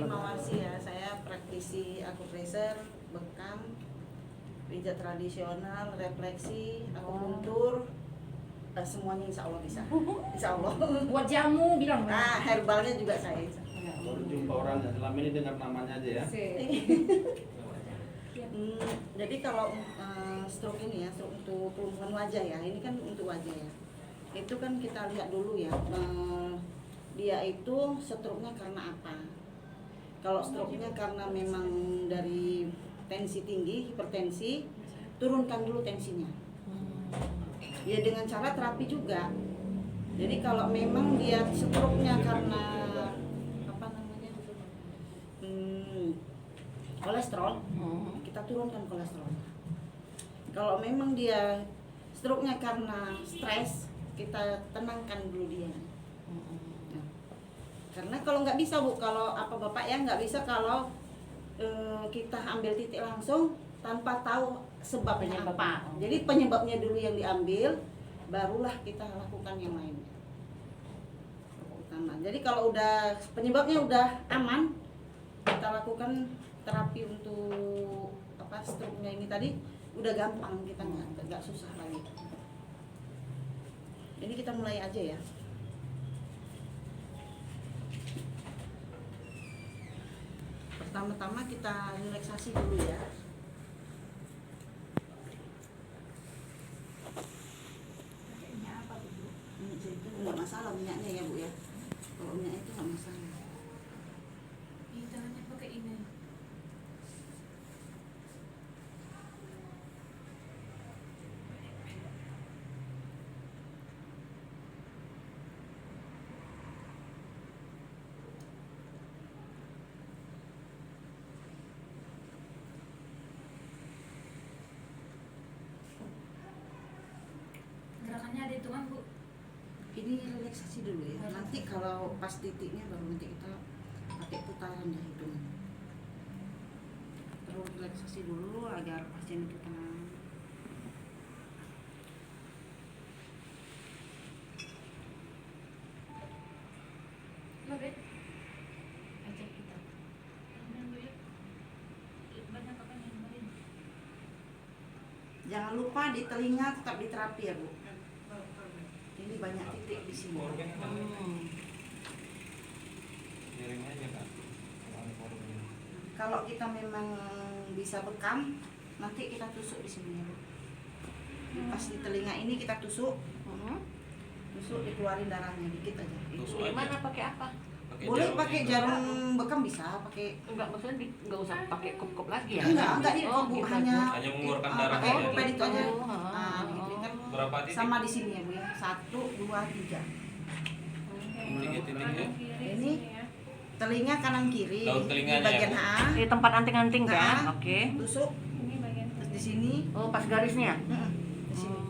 Mawasi ya, saya praktisi akupresur, bekam, pijat tradisional, refleksi, akupuntur, semuanya insya Allah bisa. Insya Allah. Buat jamu bilang. Nah, herbalnya juga saya. Baru jumpa orangnya, selama ini dengar namanya aja ya. Jadi kalau stroke ini ya, stroke untuk kelumpuhan wajah ya, ini kan untuk wajah ya. Itu kan kita lihat dulu ya, dia itu stroke-nya karena apa. Kalau stroke-nya karena memang dari tensi tinggi, hipertensi, turunkan dulu tensinya. Ya dengan cara terapi juga. Jadi kalau memang dia stroke-nya karena apa namanya, kolesterol, kita turunkan kolesterol. Kalau memang dia stroke-nya karena stres, kita tenangkan dulu dia. Nah, karena kalau nggak bisa Bu, kalau apa Bapak ya nggak bisa kalau kita ambil titik langsung tanpa tahu sebabnya apa. Jadi penyebabnya dulu yang diambil, barulah kita lakukan yang lain. Jadi kalau udah penyebabnya udah aman, kita lakukan terapi untuk apa stroke-nya ini tadi udah gampang, kita nggak susah lagi. Ini kita mulai aja ya. Pertama-tama kita relaksasi dulu ya. Pakainya apa tuh Bu? Itu nggak masalah minyaknya ya Bu ya. Kalau minyak itu nggak masalah. Ini tangannya pakai ini. Gerakannya ada hitungan Bu? Ini relaksasi dulu ya. Nanti kalau pas titiknya baru nanti kita pakai putaran ya hitungan. Terus relaksasi dulu agar pasien itu tenang. Oke. Ajak kita. Banyak apa nih kemarin? Jangan lupa di telinga tetap diterapi ya Bu. Ini banyak titik di sini. Miring aja kan. Kalau kita memang bisa bekam, nanti kita tusuk di sini ya Bu. Pas di telinga ini kita tusuk, tusuk dikeluarin darahnya dikit aja. Tusuk aja. Gimana pakai apa? Boleh pakai jarum bekam bisa, pakai Enggak, maksudnya nggak usah pakai kop-kop lagi ya? enggak di Oh, Bu, gitu hanya Hanya mengeluarkan darah pakai aja. pipet itu aja. Oh, Nah, begitu kan. Berapa titik? Sama di sini ya Bu ya. 1, 2, 3. 3 titik ya. Ini telinga kanan kiri. Daun Di telinganya bagian ya, Bu? A. Di tempat anting-anting kan? Nah, Oke. Tusuk. Ini bagian Terus di sini. Oh, pas garisnya? Di sini.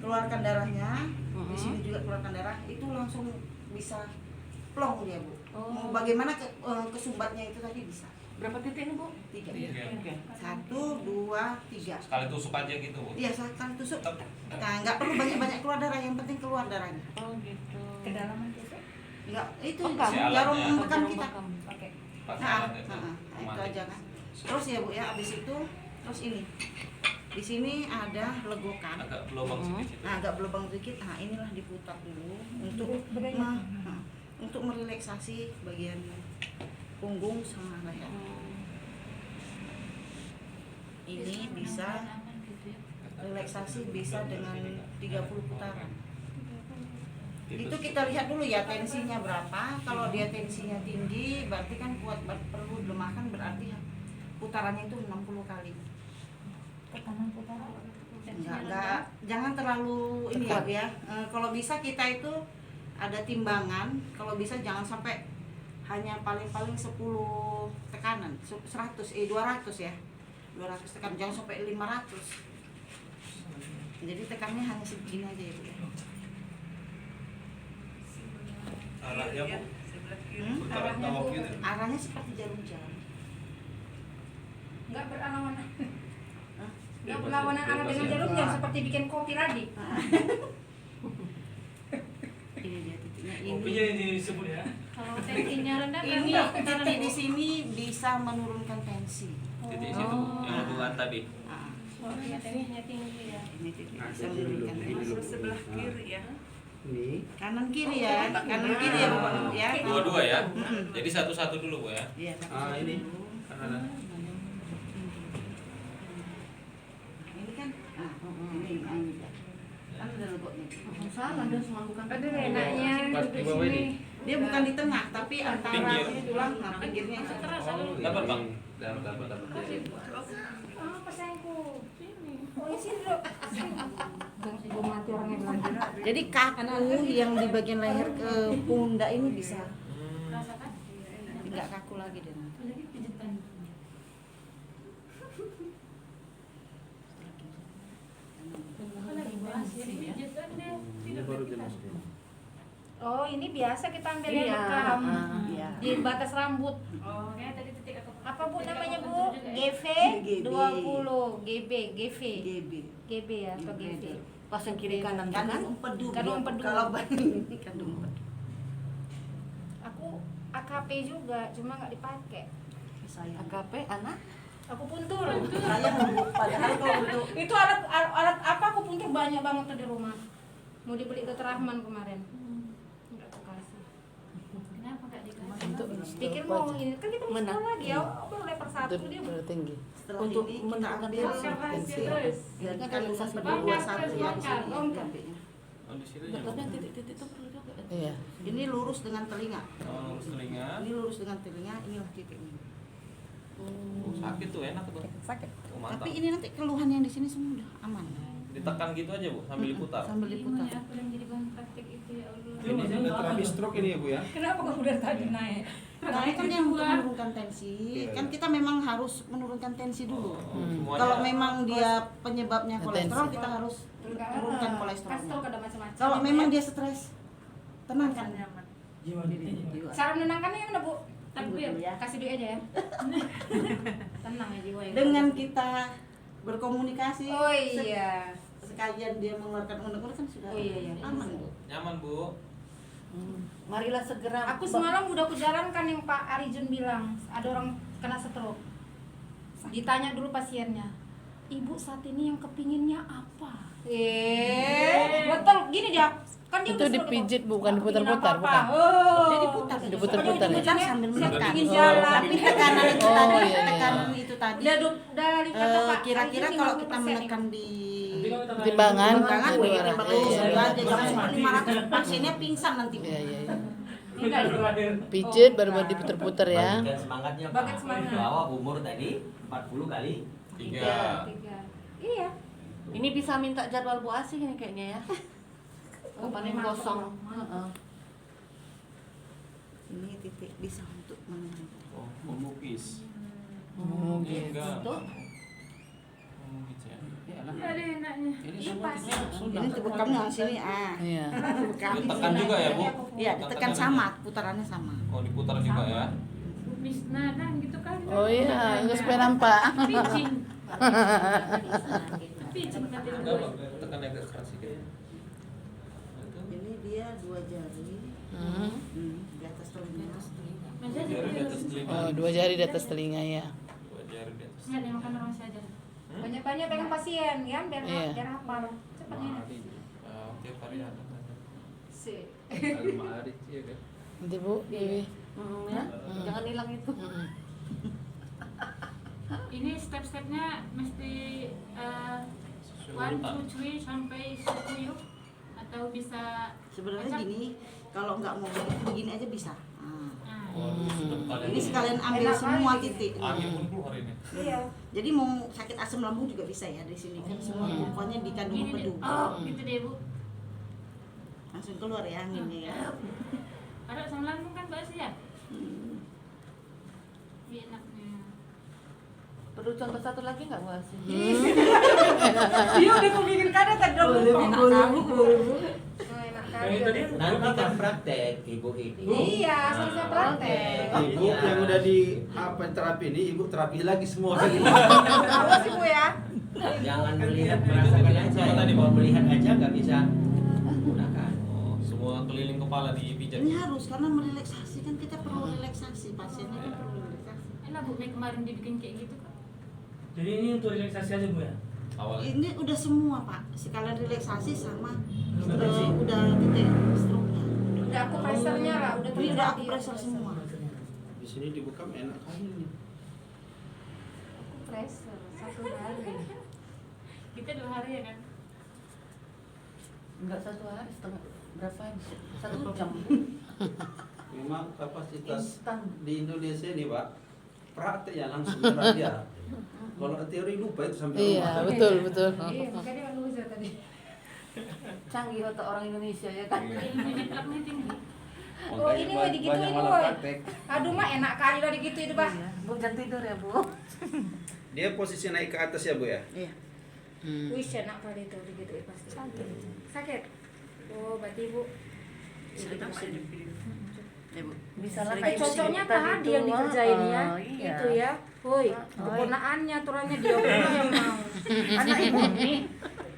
Keluarkan darahnya. Di Mhm. sini juga keluarkan darah. Itu langsung bisa plong dia Bu. Oh. Mau bagaimana kesumbatnya itu tadi bisa. Berapa titik ini, Bu? 3. Tiga. Oke. 1, 2, 3. Sekali tusuk aja gitu, Bu. Iya, sekali tusuk. Nah, nggak perlu banyak-banyak keluar darah, yang penting keluar darahnya. Oh, gitu. kedalaman besok. Nggak, itu Bekam. Si jarum alatnya. bekam Jarum kita. bekam. Pakai. Pakai Nah, alat itu. itu Mati. aja kan. Terus ya Bu ya, abis itu terus ini. Di sini ada legokan. Agak berlubang sedikit. Nah, agak berlubang sedikit. Nah, inilah diputar dulu untuk untuk merelaksasi bagian punggung sama leher. Ini bisa relaksasi bisa dengan 30 putaran. Itu kita lihat dulu ya tensinya berapa. Kalau dia tensinya tinggi berarti kan kuat, perlu dilemahkan, berarti putarannya itu 60 kali. Tekanan putaran. Enggak, jangan terlalu ini ya Bu ya. Kalau bisa kita itu ada timbangan, kalau bisa jangan sampai hanya paling-paling 10 tekanan, 200 ya. 200 tekan, jangan sampai 500. Jadi tekannya hanya segini aja ya Bu ya. Arahnya, Bu. Putaran Arahnya, tawaf Bu. gitu. Arahnya seperti jarum jam. Enggak berlawanan. Hah? Enggak berlawanan arah dengan jarum jam seperti bikin kopi tadi. Ini dia titiknya ini. Kopinya ini disebut ya. Kalau tensinya rendah Ini titik di sini bisa menurunkan tensi. Titik situ yang duaan tadi. Nah, Tensinya tinggi ya. ini titik bisa menurunkan tensi. Sebelah kiri ya. Ini Kanan kiri ya, kanan kiri ya Bapak ya. Dua-dua ya. Jadi satu-satu dulu Bu ya. Iya, satu-satu ini dulu. kanan. Ini kan, ini kan udah lebok nih. Salah dia semua bukan. Aduh enaknya Pas duduk di bawah sini. ini. Dia bukan di tengah, tapi antara Pinggir. ini tulang, nah pinggirnya itu. Dapat Bang. Dapat. Oh, pesanku. Oh, isi dulu. Gue mati orangnya belanja. Jadi kaku yang di bagian leher ke pundak ini bisa Rasakan? nggak kaku lagi deh. Lagi pijitan. Ini baru dimasukin. Oh, ini biasa kita ambil yang Iya, bekam Iya. di batas rambut. Oh, kayak tadi titik aku. Apa Bu namanya Bu? GV GB. 20 GB GV GB. GB ya atau GV. Pas yang kiri kanan tuh kan? Kandung empedu. Kandung dia. empedu. Kalau ini kandung empedu. Aku AKP juga, cuma nggak dipakai. Saya. AKP anak. Aku puntur. Saya padahal kalau untuk Itu alat apa aku puntur banyak banget tuh di rumah. Mau dibeli ke Rahman kemarin. Enggak aku kasih. Kenapa enggak dikasih? Untuk Pikir mau ini kan kita mau Menang. sekolah lagi ya. Boleh per satu dia. tinggi. setelah Untuk ini kita menurunkan ambil tensi. ya kan kandung empedu 21 ya di sini ya GB-nya. Oh di sini. Dokternya titik-titik itu perlu juga. Iya. Ini lurus dengan telinga. Oh, lurus telinga. Ini lurus dengan telinga, inilah titiknya. Oh, sakit tuh enak tuh. Sakit. Oh, mantap. Tapi ini nanti keluhan yang di sini semua udah aman. Ditekan gitu aja Bu sambil diputar. Sambil diputar. Aku yang jadi bahan praktik itu ya Allah. Ini terapi stroke ini ya Bu ya. Kenapa kamu udah tadi naik? Nah, ini kan yang untuk menurunkan tensi. Iya, Kan iya. kita memang harus menurunkan tensi dulu. Semuanya. Kalau memang dia penyebabnya kolesterol, Tensi. kita harus menurunkan kolesterolnya. Kolesterol ada macam-macam. Kalau memang dia stres, tenangkan. Nyaman. Jiwa. Cara menenangkannya gimana Bu? Takbir. Kasih duit aja ya. Tenang ya jiwa ya. Dengan kita berkomunikasi, Oh iya. sekalian dia mengeluarkan unek-unek kan sudah Oh iya, iya. aman Bu. Nyaman Bu. Marilah segera. Aku semalam udah aku jalankan yang Pak Arijun bilang ada orang kena stroke. Ditanya dulu pasiennya, Ibu saat ini yang kepinginnya apa? Betul gini dia. Kan dia Itu udah stroke dipijit, gitu. bukan Aku diputar-putar, pingin apa-apa. bukan? Oh. Dia diputar. Diputar-putar ya? Diputar sambil Saya menekan. pingin Oh. jalan. Tapi tekanan itu Oh, tadi, iya, iya. tekanan itu tadi. Udah kata Pak Kira-kira Arijun kalau 50% kita menekan di Timbangan timbangan itu ya, orang. bagus Iya, aja iya. jangan 500 pasiennya pingsan nanti. Iya, iya, iya. Enggak dong. Pijit baru diputer-puter ya. Bagikan semangatnya Pak. Bagikan semangat. Bawa umur tadi 40 kali. 3. Tiga. Iya. Ini bisa minta jadwal Bu Asih ini kayaknya ya. Kapan yang kosong. Heeh. Ini titik bisa untuk menurunkan. Oh, memukis. Oh, gitu. Enggak. Tuh. Memukis ya. Ada enaknya. Ini semua titik sudah. Ini untuk kamu sini Iya. Ditekan juga ya Bu? Iya, ditekan sama, putarannya sama. Oh diputar juga ya. Nada gitu kan. Oh iya, enggak supaya nampak. Pitching. Pitching tadi. Enggak Bang, tekan agak keras sedikit. Ini dia 2 jari. Di atas telinga. Jari di atas telinga. Oh, 2 jari di atas telinga ya. 2 jari di atas. Enggak makan orang saja. Banyak-banyak pegang pasien ya, biar Iya. biar hafal. Cepat ini. Tiap hari ada. Si. Nanti Bu, Dewi. Ya. Jangan hilang itu. Ini step-stepnya mesti Urutan. 1, 2, 3 sampai 10 atau bisa Sebenarnya gini, kalau nggak mau begini aja bisa. Nah, Waduh, sedap kali. ini sekalian ambil Enak semua kali. titik. Angin pun keluar ini. Iya. Jadi mau sakit asam lambung juga bisa ya di sini kan semua pokoknya di kandung gini deh. empedu. Oh, gitu deh Bu. Langsung keluar ya anginnya ya. Ada asam lambung kan bahasa ya? Iya, enaknya. Perlu contoh satu lagi nggak Bu Asih? Dia udah memikirkan tadi dong. Nanti kan praktek Ibu ini. Iya, selesai praktek. Ibu yang udah di apa terapi ini, Ibu terapi lagi semua lagi. Apa sih Bu ya? Jangan melihat merasakan aja. Kalau melihat aja nggak bisa gunakan. Oh, semua keliling kepala dipijat. Ini harus karena merelaksasi kan kita perlu relaksasi pasiennya kan perlu relaksasi. Enak Bu Mei kemarin dibikin kayak gitu Kak? Jadi ini untuk relaksasi aja Bu ya? Awalnya. Ini udah semua Pak, sekalian relaksasi sama Relaksasi. udah titik stroke-nya. Udah aku pressernya lah, udah Ini udah aku terjadi. pressure semua. Di sini dibuka enak kali ini. Aku pressure 1 hari. Kita 2 hari ya kan? Enggak 1 hari, setengah berapa ini? 1 jam. Memang kapasitas Instan. di Indonesia ini Pak, praktek ya langsung berat dia. Kalau teori lupa itu sampai Iya, rumah. betul, betul. Iya, makanya kan loser tadi. Canggih otak orang Indonesia ya kan. Ilmunya telaknya tinggi. Oh, ini mah digituin, malah Boy. praktek. Aduh mah enak kali lah digituin, Bah. Iya. Bu jangan tidur ya Bu. Dia posisi naik ke atas ya Bu ya. Iya. Wih, enak kali itu digituin pasti. Sakit. Oh, berarti Ibu. Ya, Bu. Bisa lah Eh, cocoknya tadi yang dikerjain ya. Iya. Itu ya. Woi, keponaannya aturannya dia pula yang mau. Anak ibu nih.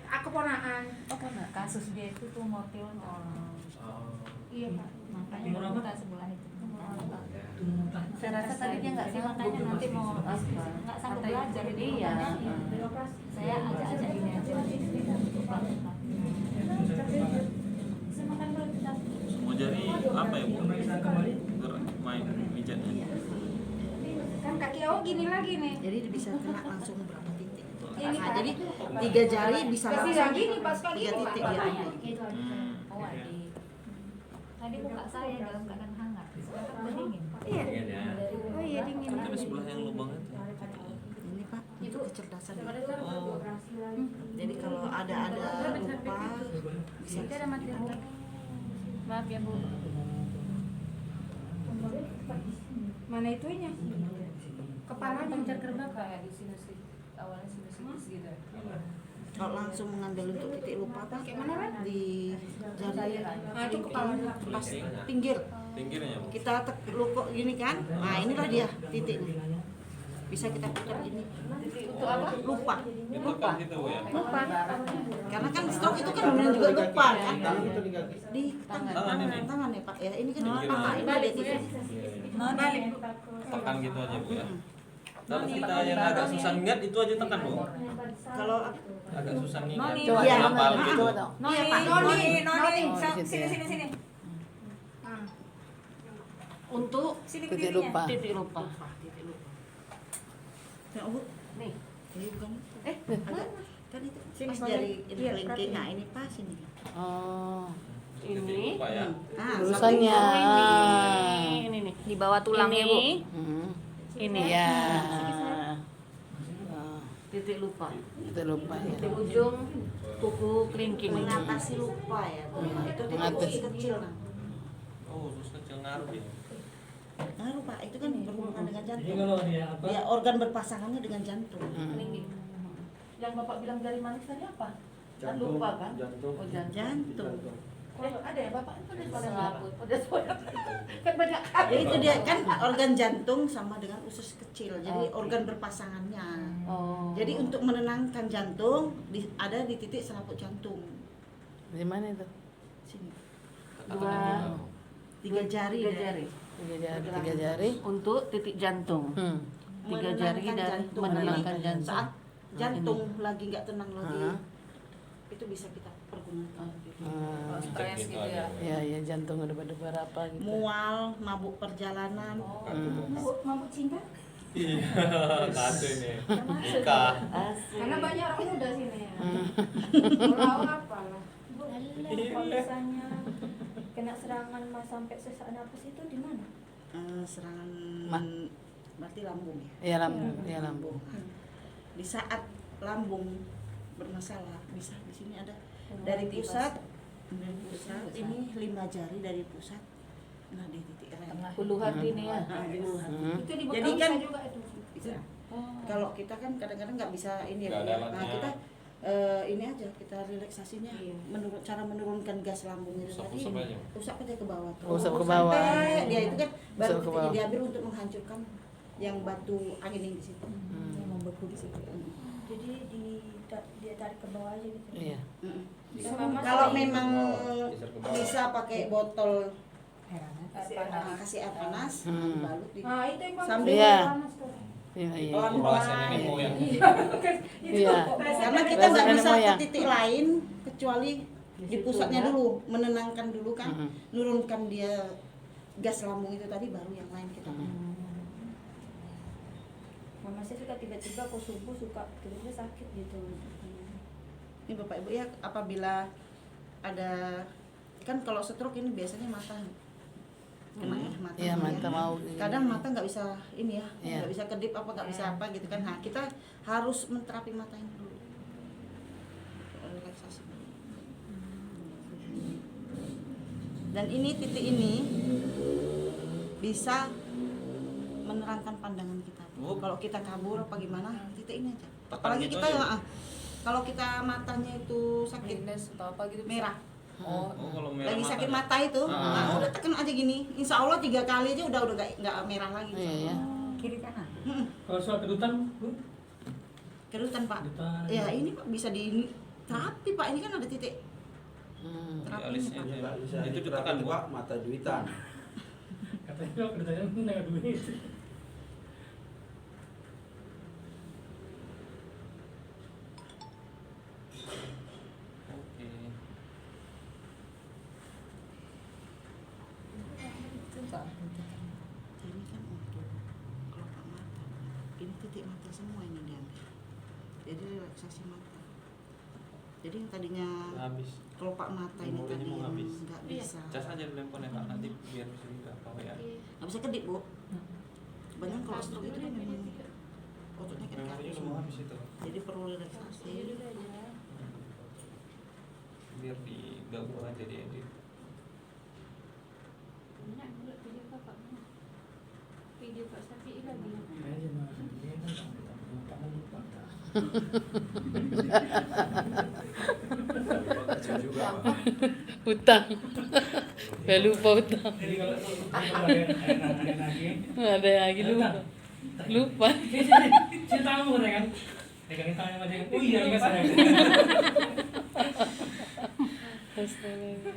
Aku keponaan. Oh kan Kasus dia itu tuh motilnya. Iya, Pak. Makanya Tumor apa? kita sebelah itu. Saya rasa tadinya nggak Jadi sanggup makanya nanti mau apa. nggak sanggup Kata belajar ibu, jadi iya. makanya saya ajak-ajak ini aja untuk praktek. Bisa makan dulu kita. Semua jari apa ya Bu? Gerak main pijatnya. Kan kaki aku gini lagi nih. Jadi bisa kena langsung berapa titik. Ini, Nah, Pak. jadi 3 jari bisa Kasih langsung lagi nih, Pak, suka 3 gitu, titik Pak. dia. Gitu Oh adik. Tadi buka saya dalam keadaan hangat. Sekarang udah dingin. Iya. Dingin ya. Oh iya dingin. Tapi sebelah yang lubang itu. Ini Pak, itu kecerdasan. Oh. Jadi kalau ada lupa bisa Itu ada mati lampu. Maaf ya Bu. Mana itunya? Kepalanya. Pencet kerbau kayak di sinusit awalnya sinusitis gitu. kalau langsung mengambil untuk titik lupa Pak, Kayak mana, Ren? di jari Nah, itu kepalanya. pas pinggir. Pinggirnya Bu. Kita lukuk gini kan, nah inilah dia titiknya. Bisa kita putar gini. Untuk apa? Lupa. Ditekan gitu Bu ya. Lupa. Karena kan stroke itu kan benar juga lupa kan. Tangan itu diganti. Di tangan, Tangan ini. tangan ya Pak ya. Ini kan Pinggir. nah, ini ada titik. Balik. Tekan gitu aja Bu ya. Kalau kita yang agak susah ingat itu aja tekan Bu. Kalau Agak susah ingat. Coba Iya, Hafal benar. gitu. iya Pak, Noni. Sini. Nah. Untuk Titik lupa. titik lupa. Ya, Bu. Nih. Ini bukan. Mana? Kan itu Sini, pas balik. jari Iya, kelingking. Nah, ini pas ini. Oh, Titik Ini. lupa ya. Nah, lulusannya. Ini nih. Di bawah tulangnya Bu. Hmm. Ini. Iya. Titik lupa. Itu lupa ya. Di ujung kuku kelingking. mengatasi lupa ya. Bu. Itu titik Mengatasi. usus kecil nah. Oh, usus kecil ngaruh ya. Nah, lupa itu kan berhubungan dengan Jadi jantung. kalau dia apa? Ya, organ berpasangannya dengan jantung. Yang Bapak bilang jari manis tadi apa? Kan lupa kan? Jantung. Oh, jantung. Jantung. Ada ya Bapak? Itu ada selaput. Ada selaput. Kan banyak kali. Ya itu dia kan organ jantung sama dengan usus kecil. Jadi organ berpasangannya. Oh. Jadi untuk menenangkan jantung ada di titik selaput jantung. Di mana itu? Sini. Dua. 3 jari. Tiga deh. jari. 3 jari. Untuk titik jantung. Hmm. 3 jari Menenangkan dan jantung. menenangkan Jadi, jantung. Saat jantung lagi nggak tenang lagi, Hah? itu bisa kita pergunakan. Hmm. Stres gitu ya. Ya, jantung udah berdebar apa gitu. Mual, mabuk perjalanan. Mabuk cinta? Iya, satu ini. Nikah. Asik. Karena banyak orang muda sini ya. Hmm. Kalau apa lah. Kalau misalnya kena serangan mas sampai sesak napas itu di mana? Serangan Ma- berarti lambung ya. Iya lambung, iya lambung. Di saat lambung bermasalah, bisa di sini ada dari pusat ini 5 jari dari pusat. Nah, di titik rem. Ulu hati nih ya. Nah, di ulu hati. Hmm. Itu di Jadi bekal kan bisa juga itu. Bisa. Kalau kita kan kadang-kadang nggak bisa ini ya. Nggak Bu, ada ya. Nah, alatnya. kita ini aja kita relaksasinya cara menurunkan gas lambung itu tadi. Usap aja. Usap aja ke bawah. Usap ke bawah. Sampai dia itu kan baru Usap ke bawah. diambil untuk menghancurkan yang batu angin yang di situ. Yang membeku di situ. Jadi dia tarik ke bawah aja gitu. Iya. Mm-mm. Sama Kalau sekali. memang Geser ke bawah. bisa pakai botol Air panas. kasih air panas Hmm. balut di Nah, itu yang bagus. Sambil Iya. Panas tuh. Iya, iya. Bahasa nenek moyang. Iya. Karena kita Bahasa nggak nenek bisa ke moyang. titik lain kecuali di pusatnya ya. dulu, menenangkan dulu kan, Mm-mm. nurunkan dia gas lambung itu tadi, baru yang lain kita. Mama saya suka tiba-tiba kok subuh suka tiba-tiba sakit gitu. Ini Bapak Ibu ya, apabila ada kan kalau stroke ini biasanya mata kena ya, mata. Iya, ya. mata mau. Kadang mata nggak bisa ini ya, Iya. nggak bisa kedip apa nggak bisa apa gitu kan. Nah kita harus menterapi mata ini dulu. Relaksasi. Dan ini titik ini bisa menerangkan pandangan kita. Oh. Kalau kita kabur apa gimana, titik ini aja. Tekan Apalagi gitu kita aja. kalau kita matanya itu sakit atau apa gitu merah, Oh, kalau merah lagi sakit mata. mata itu, Ah. nah, udah tekan aja gini. Insya Allah 3 kali aja udah nggak merah lagi. Iya, ya. Kiri kanan. Kalau soal kedutan, Bu? Kerutan Pak. Kedutan. Ya ini Pak bisa di terapi Pak, ini kan ada titik Di terapi alisnya Pak. aja. Nggak bisa Itu diterapi, ditekan Bu. Pak, mata duitan. Katanya kalau kedutannya nggak duit. Oke. Ini kan untuk kelopak mata. Ini titik mata semua ini diambil. Jadi relaksasi mata. Jadi yang tadinya Habis. kelopak mata ini Memorinya tadi mau yang habis. nggak bisa, Cas aja dulu handphone Kak, nanti biar bisa juga apa ya. nggak bisa kedip Bu. Banyak kalau stroke itu kan memang ototnya kan Memorinya kaku udah mau semua. habis itu. Jadi perlu relaksasi. Biar digabung aja diedit. Banyak juga video kakak. Video Kak Safi lagi. Kayaknya mah dia kan tangan lupa. Kecil juga, Pak. Hutang. Gak lupa hutang. Jadi kalau ada lagi, Ada lagi lupa. Lupa. sini tanganmu kan? Pegangin tangannya aja. Oh iya, ingat saya. Astaga.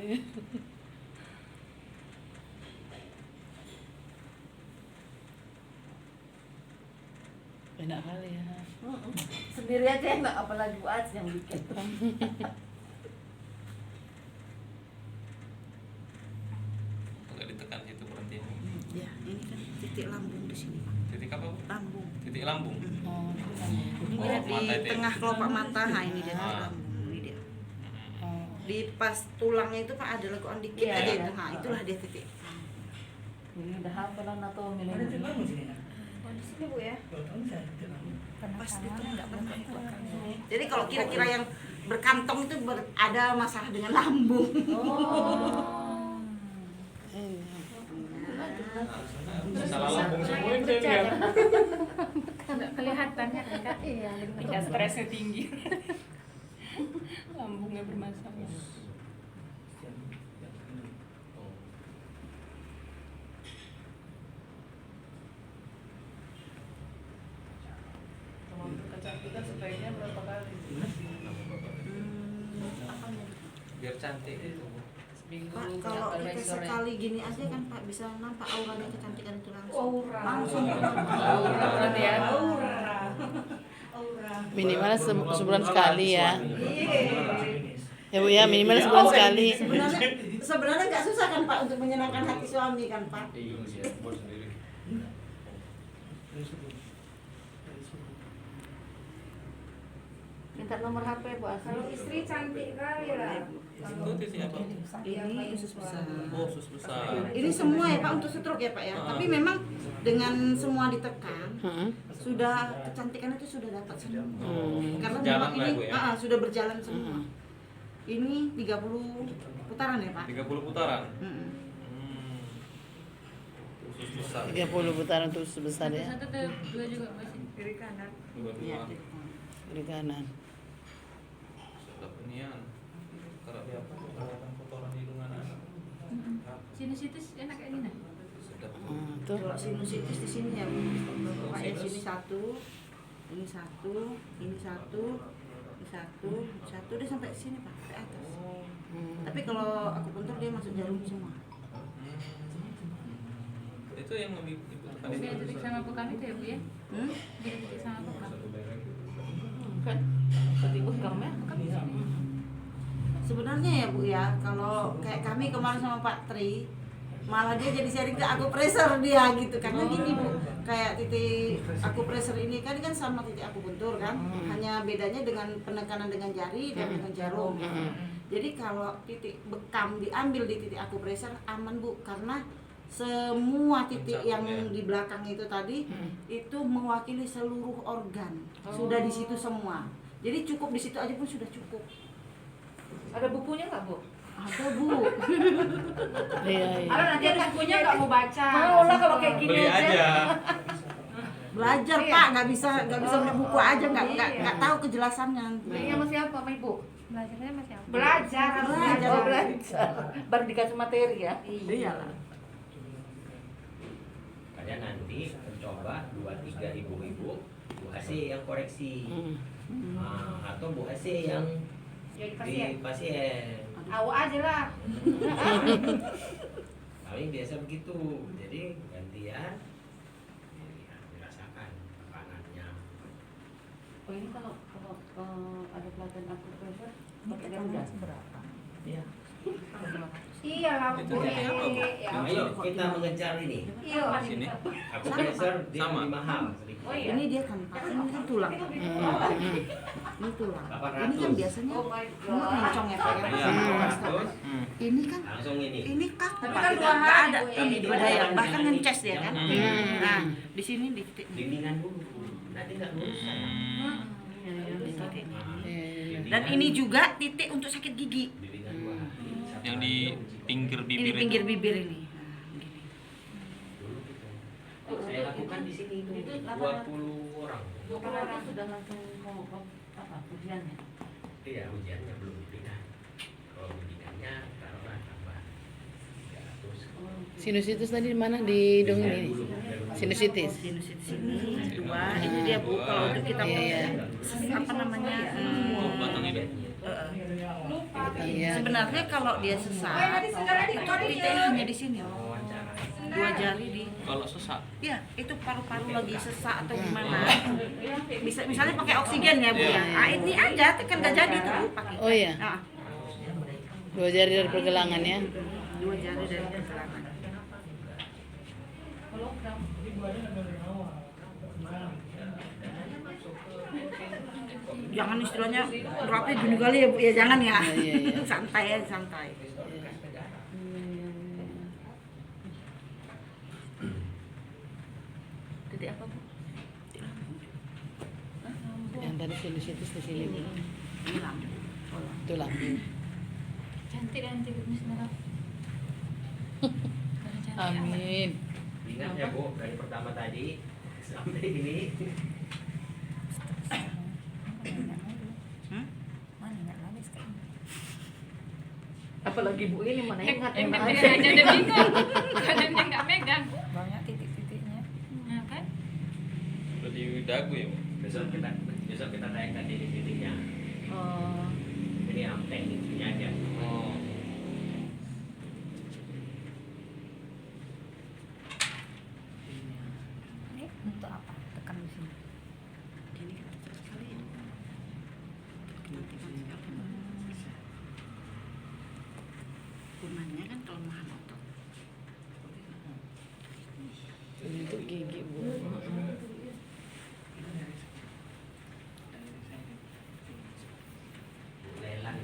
Enak kali ya. Sendiri aja enak, apalagi Bu Aci yang bikin. Agak ditekan situ berarti. Ya, ini kan titik lambung di sini Pak. Titik apa Bu? Lambung. Titik lambung. Oh, Ini Oh, dia mata di itu ya? tengah kelopak mata, nah ini dia Ah. lambung, ini dia. oh. Di pas tulangnya itu Pak ada lekuan dikit Iya, aja iya. itu, nah itulah dia titik. Ini udah hafal anatomi Ada lagi. titik sini ya? Oh di sini Bu ya. Kalau tahun saya titik lambung. Pas itu nggak pernah itu. Jadi kalau kira-kira yang berkantong itu ada masalah dengan lambung. Salah lambung semua itu Percaya. ya. Nggak kelihatannya kan Kak. Iya. Tingkat stresnya tinggi. Lambungnya bermasalah. Kalau untuk kecantikan sebaiknya berapa kali? Biar cantik itu. Seminggu Pak, berapa kalau kali kita sore? sekali gini aja kan Pak bisa nampak auranya kecantikan itu langsung. Aura. Langsung. Aura berarti ya. Minimal sebulan sekali ya. Iya. Ya Bu ya, minimal sebulan sekali. Sebenarnya nggak susah kan Pak untuk menyenangkan hati suami kan Pak. Iya, buat sendiri. Minta nomor HP Bu Asri. Kalau istri cantik kali lah. Itu titik apa? Ini usus besar. Oh, sus besar. Ini semua ya Pak untuk stroke ya Pak ya. Tapi memang dengan semua ditekan sudah kecantikan itu sudah dapat semua. Karena Jalan memang lah, ini Bu, ya? sudah berjalan semua. Ini 30 putaran ya Pak. 30 putaran. Mm-mm. Usus besar. 30 putaran tuh sebesar ya. Satu ada dua juga masih. Kiri kanan. Iya. Dua-dua. Kiri kanan. Sedap nian. Kalau dia apa? Perawatan kotoran hidungan anak. Sinusitis enak kayak gini. Sedap. Tuh. Kalau sinusitis di sini ya Pak ya, sini satu, ini satu, ini satu, ini satu, satu dia sampai sini Pak, sampai atas. Tapi kalau aku puntur dia masuk jarum semua. Itu yang lebih dibutuhkan Beda itu. titik sama bekam itu ya Bu ya? Hmm? Beda titik sama bekam. Kan tadi bekam ya. Sebenarnya ya Bu ya, kalau kayak kami kemarin sama Pak Tri, malah dia jadi sharing ke akupresur dia gitu. Karena gini Bu, kayak titik akupresur ini kan sama titik akupuntur kan, hanya bedanya dengan penekanan dengan jari dan dengan jarum. Jadi kalau titik bekam diambil di titik akupresur aman Bu, karena semua titik yang di belakang itu tadi itu mewakili seluruh organ, sudah di situ semua. Jadi cukup di situ aja pun sudah cukup. Ada bukunya nggak Bu? Ada Bu. Iya, iya. Ada nanti ada bukunya nggak mau baca. Mau lah kalau kayak gini Beli aja. Belajar Pak, nggak bisa beli buku aja, nggak tahu kejelasannya. Belinya sama siapa? Sama Ibu? Belajarnya masih apa? Belajar harus Belajar. Oh, belajar. Baru dikasih materi ya? Iya lah. Kalian nanti mencoba 2-3 ibu-ibu, Bu Ase yang koreksi. Atau Bu Ase yang jadi pasien. di pasien. Awak aja lah. Paling biasa begitu. Jadi gantian dirasakan tekanannya. Oh ini kalau ada pelatihan akupresur pakai denda berapa? Iya. Iya lah Bu. Itu titik apa, Bu? Ya. Ayo kita mengejar ini. Iya. Sini. Aku pressure dia Sama. lebih mahal sedikit. Oh iya. Ini dia kan Pak, ini kan tulang. Ini tulang. Ini kan biasanya Oh my mulut god. moncong ya Pak ya. Iya. Terus Ini kan langsung ini. kaku Tapi Pak, kan tidak dua nggak hari, ada Bu, ya. ini dua daya, bahkan ngeces dia kan. Hmm. Nah, di sini di titik Bimbingan dulu. Nanti nggak lurus sayang. di titik. Iya. Dan ini juga titik untuk sakit gigi. Bimbingan 2 hari. Yang di pinggir Ini bibir pinggir itu. bibir ini. Nah, gini. Saya lakukan di sini itu 20 orang. Berarti sudah langsung mau apa ujiannya? Iya, ujiannya belum bimbingan. Kalau bimbingannya taruhlah tambah 300. Sinusitis tadi di mana? Di hidung ini. Sinusitis. Sinusitis ini dua. Ini dia Bu, kalau untuk kita Iya, apa namanya? Oh, batang ini. Iya. Sebenarnya kalau dia sesak, itu titiknya hanya di sini. Dua jari di. Kalau sesak. Ya, itu paru-paru lagi sesak atau gimana? Bisa misalnya pakai oksigen ya Bu ya. Ah, ini aja kan nggak jadi tuh Bu pakai. Oh iya. Nah, 2 jari dari pergelangan ya. dua jari dari pergelangan. Jangan istilahnya beratnya gini kali ya Bu ya, jangan ya. Iya, iya. Santai ya, santai. Titik apa Bu? Yang tadi sinusitis di sini. Bu. Hilang. Itu lambung. Cantik nanti Bu Musnara. Amin. Ingat ya Bu, dari pertama tadi sampai ini. Mana nggak habis kan? Apalagi Bu ini mana ingat Yang yang megang aja udah bingung. Badannya nggak megang. Banyak titik-titiknya. Nah kan? Udah di dagu ya, Bu? Besok kita tayangkan di titiknya. Oh, Ini yang tekniknya aja. Oh. Ini untuk apa? Tekan di sini. Ini kan sekali ya. Gunanya kan kelemahan otot. Ini untuk gigi, Bu. Lelan,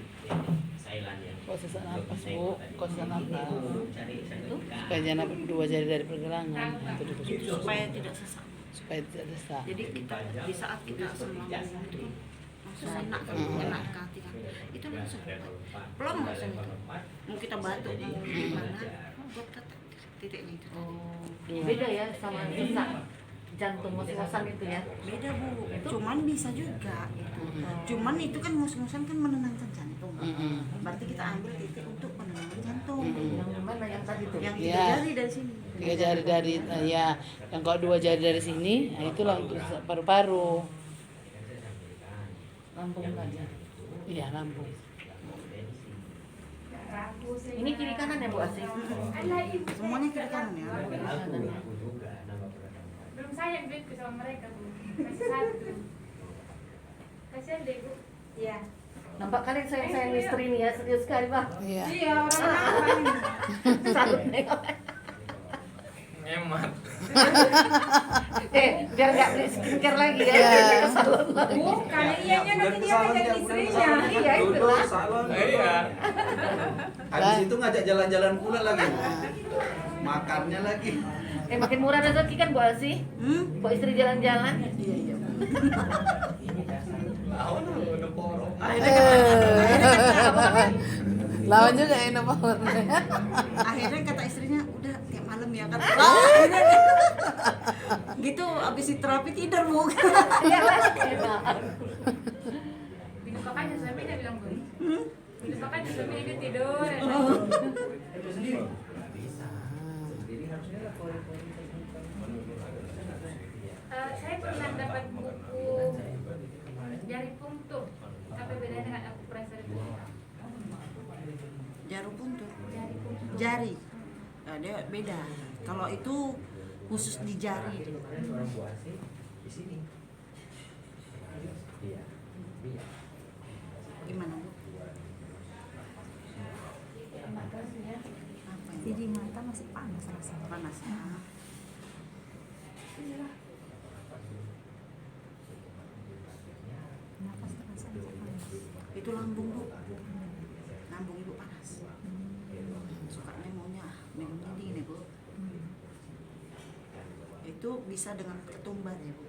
Sailan yang. Kok sesak napas, Bu? Kok sesak napas? Cari sertifikat. Supaya jangan 2 jari dari pergelangan. Itu dikhusus. Supaya tidak sesak. Supaya tidak sesak. Jadi kita di saat kita asam lambung itu langsung enak kan, enak ke hati kan. Itu langsung plong langsung itu. Mau kita batuk mau gimana, buat tetap titiknya itu. oh. Beda ya sama sesak jantung ngos-ngosan itu ya. Beda Bu, cuman bisa juga gitu. Cuman itu kan ngos-ngosan kan menenangkan jantung. Berarti kita ambil titik untuk menenangkan jantung. Yang mana yang tadi tuh? Yang Iya. tiga jari dari sini. 3 jari dari ya, yang kalau 2 jari dari sini, nah itulah untuk paru-paru. Lambung tadi. Iya, lambung. Ini kiri kanan ya Bu Asih? Semuanya kiri kanan ya. Aku juga nama pertama. Belum sayang duitku sama mereka Bu. Masih satu. Kasihan deh Bu. Iya. Nampak kalian sayang istri nih ya, serius sekali Pak. Iya. Iya, orang apa ini? Salut nengok. Ngemat. Biar nggak beli skincare lagi ya. Iya. Dia ke salon lagi. Bukan, iyanya nanti dia Salon, jadi udah istrinya. salon. Iya, itulah. Duduk, salon. Iya. Habis itu ngajak jalan-jalan pula lagi. Makannya lagi. Makin murah rezeki kan Bu Asih? Bawa istri jalan-jalan. Iya iya. Lawan udah porong. Lawan juga enak banget. Akhirnya kata istrinya udah kayak malam ya kan. Gitu abis terapi tidur Bu. Iya lah, enak. Minum pakannya suaminya bilang Bu. Minum pakannya suaminya dia tidur. Saya pernah dapat buku jari puntur. Apa bedanya dengan akupresur itu? Jarum puntur. Jari puntur. Jari. Nah, dia beda. Kalau itu khusus di jari. Orang Bu Asih di sini. Iya. Iya. Gimana Bu? Apa ini? Jadi mata masih panas rasanya. Panas ya. Nafas terasa panas. Itu lambung Bu. Lambung Ibu panas. Sukanya maunya minum dingin ya Bu. Itu bisa dengan ketumbar ya Bu.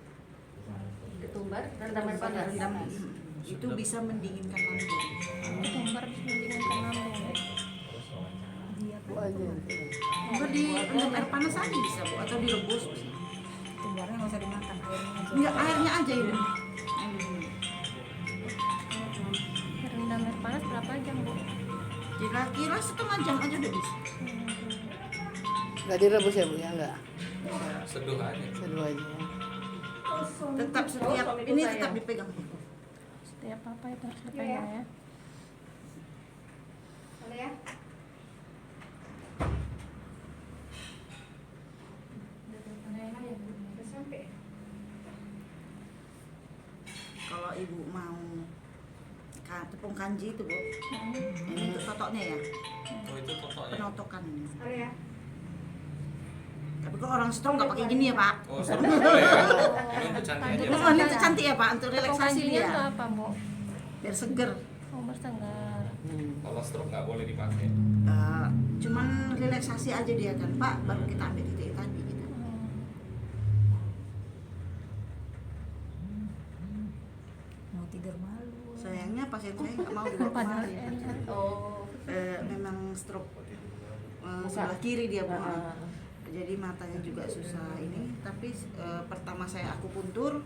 Ketumbar dan tambah panas. Rendam, itu bisa mendinginkan lambung. Ketumbar mendinginkan lambung. Iya Bu aja. Enggak di rendam air panas aja bisa Bu atau direbus bisa. Ketumbarnya nggak usah dimakan, airnya aja. Enggak, airnya aja ini. Rendam air panas berapa jam Bu? Kira-kira setengah jam aja udah bisa. Nggak direbus ya Bu ya? Enggak. Seduh aja. Seduh aja. Tetap setiap ini tetap dipegang. Setiap apa itu harus dipegang ya. Boleh ya? Udah sampai. Kalau Ibu mau tepung kanji itu Bu. Ini untuk totoknya ya. Oh itu totoknya. Penotokan ini. Boleh ya? Tapi kalau orang stroke nggak pakai gini ya Pak. Oh seru boleh ya. Ini untuk cantik aja. Oh, ini tuh cantik ya Pak untuk relaksasi Kanjinya dia. tuh apa Bu? Biar seger. Oh bersegar. Kalau stroke nggak boleh dipakai. Cuman relaksasi aja dia kan Pak. Baru kita ambil titik tadi gitu. Mau tidur malu. Sayangnya pasien saya nggak mau dibawa Padahal kemari. enak. Oh. Memang stroke sebelah kiri dia Bu. Ah. Jadi matanya juga susah ini. Tapi pertama saya akupuntur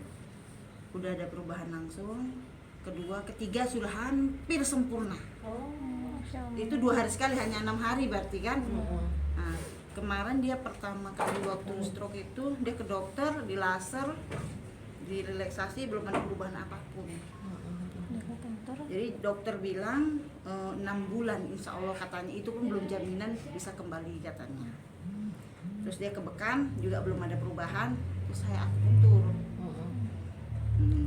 udah ada perubahan langsung. Kedua, ketiga sudah hampir sempurna. Oh. Masya Allah. Itu 2 hari sekali, hanya 6 hari berarti kan. Nah, kemarin dia pertama kali waktu stroke itu dia ke dokter, di laser, di relaksasi, belum ada perubahan apapun. Udah ke kantor. Jadi dokter bilang 6 bulan insya Allah katanya, itu pun belum jaminan bisa kembali katanya. Terus dia ke Bekan juga belum ada perubahan, terus saya akupuntur.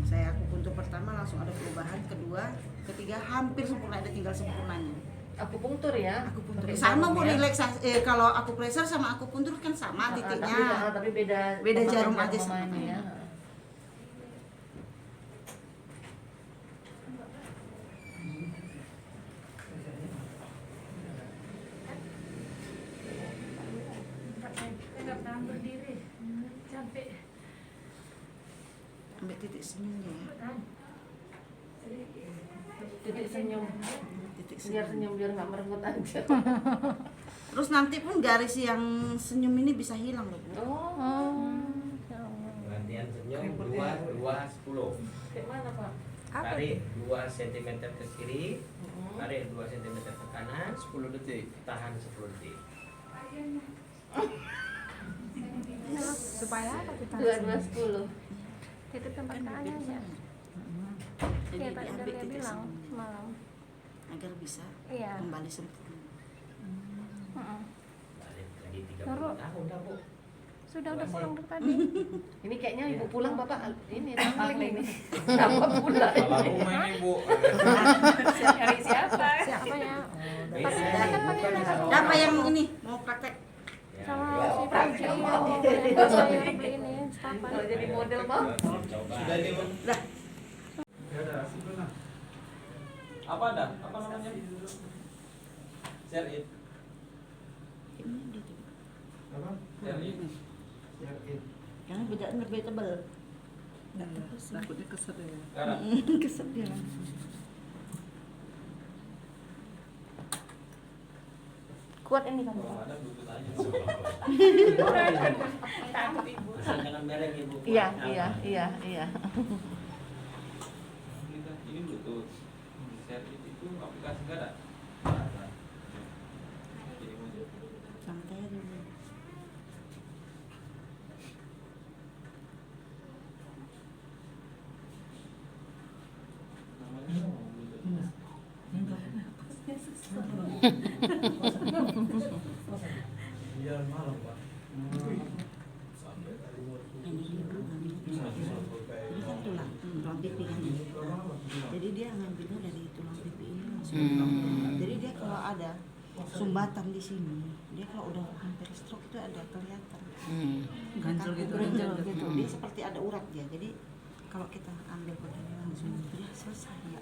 Saya akupuntur pertama langsung ada perubahan, kedua, ketiga hampir sempurna, ada tinggal sempurnanya. Akupunktur ya? Akupuntur Pakai sama jarum mau ya? relaksasi, kalau akupresur sama akupuntur kan sama titiknya. Tapi beda jarum pemakaian aja sama. pemainnya. Saya nggak pernah berdiri. Capek. Ambil titik senyumnya ya. Titik senyum. Titik Biar senyum biar nggak merenggut aja. Terus nanti pun garis yang senyum ini bisa hilang loh Bu. Oh. Masya Allah. Gantian senyum 2 10. Kayak mana Pak? Tarik 2 cm ke kiri, tarik 2 cm ke kanan, 10 detik. tahan 10 detik. Supaya apa kita? 2 10. Itu tempat Kan tanya ya. Jadi Kayak tadi diambil dia titik bilang senyum semalam. agar bisa Iya. kembali sempurna. Heeh. Balik lagi 30 Taruh. tahun dah, Bu. Sudah pulang dari tadi. Ini kayaknya ibu pulang bapak ini tangling ini. Kenapa pulang? Salah rumah ini Bu. Cari siapa? Siapa ya? Siapa yang ini mau praktek? Sama Ya, si Praji yang saya beli ini setapan. Kalau jadi model bang. coba. Sudah ini Bu. Dah. Apa ada? Apa namanya? Share it. Share it. Jangan bedaan lebih tebal. Takutnya keset ya. Sekarang. Keset dia langsung. Kuat ini kan. Kalau ada bluetooth aja. Takut ibu. Jangan mereng Ibu. Iya Apa? iya. Ini bluetooth. Share it itu aplikasi nggak ada? Kirim aja. Santai dulu. Namanya apa? Bluetooth. Biar malam Pak. Ini dia dulu ngambil. Ini kan tulang pipi kan. Jadi dia ngambilnya dari tulang pipi ini langsung. Jadi dia kalau ada sumbatan di sini, dia kalau udah hampir stroke itu ada kelihatan. Ganjel gitu. Ganjel gitu. Dia seperti ada urat dia. Jadi kalau kita ambil begini langsung dia selesai ya.